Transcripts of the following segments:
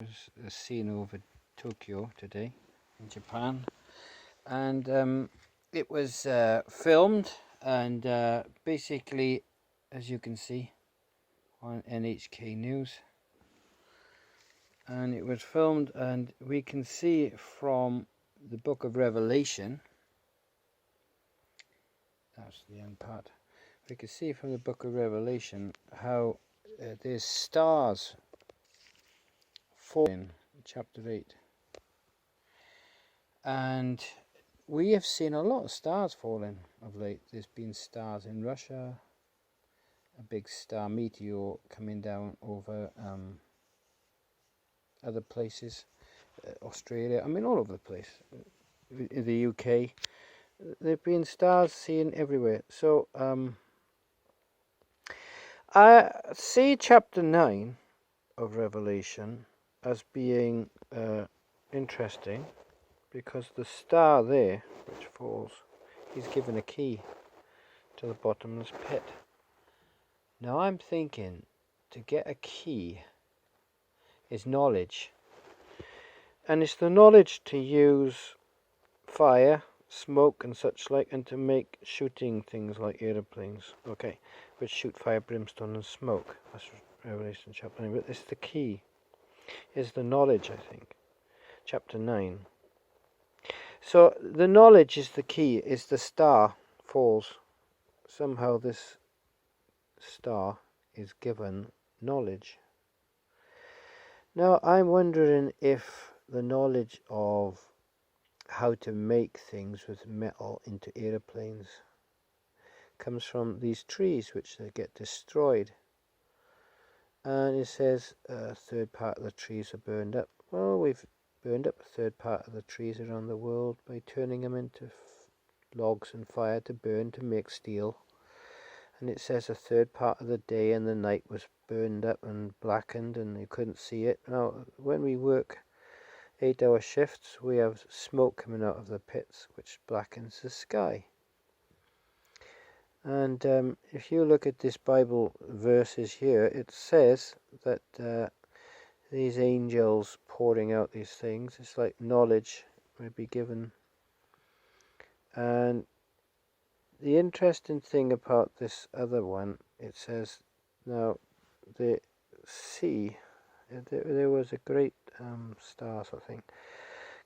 was a scene over Tokyo today in Japan, and it was filmed and basically, as you can see, on NHK News, and it was filmed, and we can see from the book of Revelation, that's the end part, we can see from the book of Revelation how there's stars falling in chapter 8. And we have seen a lot of stars falling of late. There's been stars in Russia, a big star meteor coming down over other places, Australia, I mean all over the place, in the UK. There have been stars seen everywhere. So I see chapter 9 of Revelation as being interesting, because the star there, which falls, he's given a key to the bottomless pit. Now I'm thinking, to get a key is knowledge, and it's the knowledge to use fire, smoke and such like, and to make shooting things like aeroplanes, okay, which shoot fire, brimstone and smoke. That's Revelation chapter 9, but it's the key, is the knowledge, I think, chapter 9. So the knowledge is the key, is the star falls. Somehow this star is given knowledge. Now I'm wondering if the knowledge of how to make things with metal into aeroplanes comes from these trees, which they get destroyed. And it says a third part of the trees are burned up. Well, we've burned up a third part of the trees around the world by turning them into logs and fire to burn to make steel. And it says a third part of the day and the night was burned up and blackened and you couldn't see it. Now, when we work 8-hour shifts, we have smoke coming out of the pits, which blackens the sky. And if you look at this Bible verses here, it says that these angels pouring out these things, it's like knowledge would be given. And the interesting thing about this other one, it says, now the sea, there was a great star sort of thing,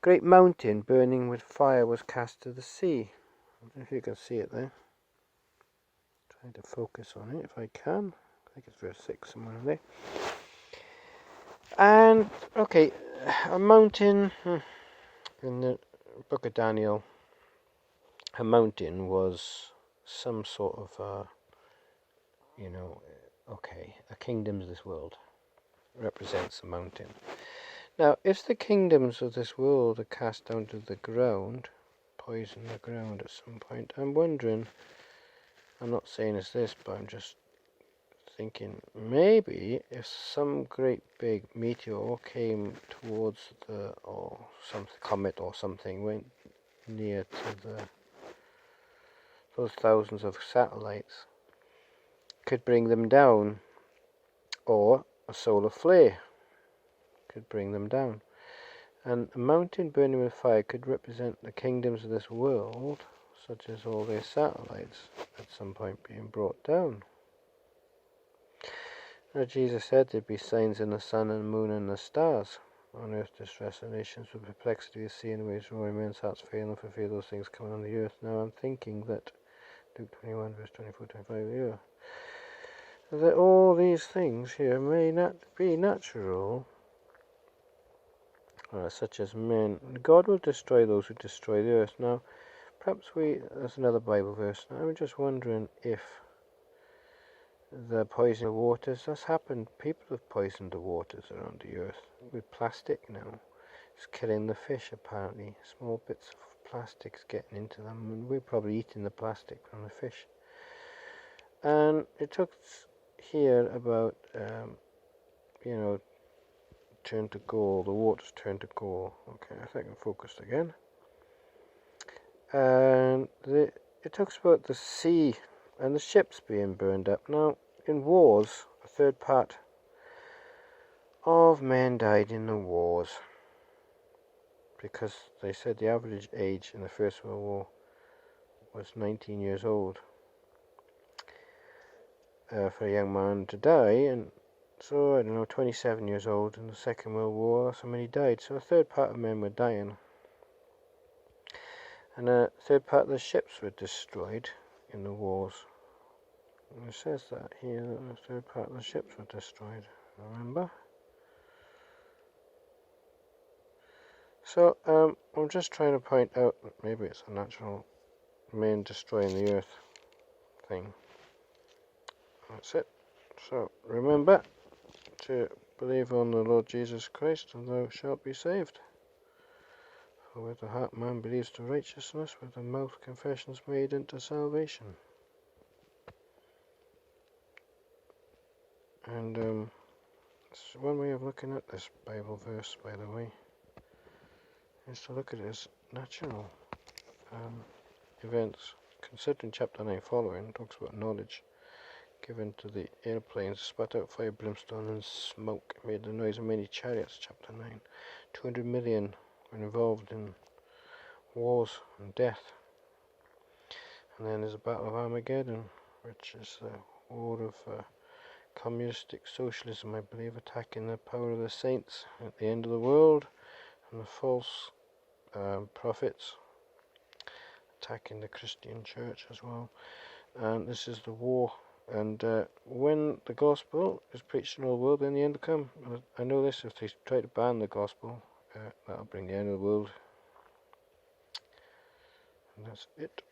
great mountain burning with fire was cast to the sea. I don't know if you can see it there. Trying to focus on it if I can. I think it's verse 6 somewhere in there. And okay, a mountain in the book of Daniel, a mountain was some sort of okay, a kingdom of this world represents a mountain. Now, if the kingdoms of this world are cast down to the ground, poison the ground at some point, I'm wondering, I'm not saying it's this, but I'm just thinking, maybe if some great big meteor came towards or some comet or something went near to those thousands of satellites, could bring them down, or a solar flare could bring them down. And a mountain burning with fire could represent the kingdoms of this world, such as all their satellites at some point being brought down. Now Jesus said there'd be signs in the sun and moon and the stars. On earth distress and nations with perplexity of sea and waves roaring, men's hearts failing for fear of those things coming on the earth. Now I'm thinking that Luke 21 verse 24, 25 here, that all these things here may not be natural, such as men. God will destroy those who destroy the earth. Now, perhaps there's another Bible verse. Now, I'm just wondering if the poison of waters has happened. People have poisoned the waters around the earth with plastic now. It's killing the fish, apparently. Small bits of plastic's getting into them, and we're probably eating the plastic from the fish. And it talks here about, turn to gold, the waters turn to gold. Okay, I think I'm focused again. And it talks about the sea and the ships being burned up. Now, in wars, a third part of men died in the wars, because they said the average age in the First World War was 19 years old for a young man to die, and so, I don't know, 27 years old in the Second World War, that's how many died. So a third part of men were dying. And a third part of the ships were destroyed in the wars. And it says that here, that a third part of the ships were destroyed, remember? So, I'm just trying to point out that maybe it's a natural men destroying the earth thing. That's it. So, remember to believe on the Lord Jesus Christ, and thou shalt be saved. For with the heart man believes to righteousness, with the mouth confession is made unto salvation. And it's one way of looking at this Bible verse, by the way, is to look at it as natural events. Considering chapter 9 following, talks about knowledge given to the airplanes, spat out fire, brimstone and smoke, made the noise of many chariots, chapter 9. 200 million were involved in wars and death. And then there's a battle of Armageddon, which is the war of communistic socialism, I believe, attacking the power of the saints at the end of the world, and the false prophets attacking the Christian church as well. And this is the war. And when the gospel is preached in all the world, then the end will come. I know this, if they try to ban the gospel, that'll bring the end of the world. And that's it.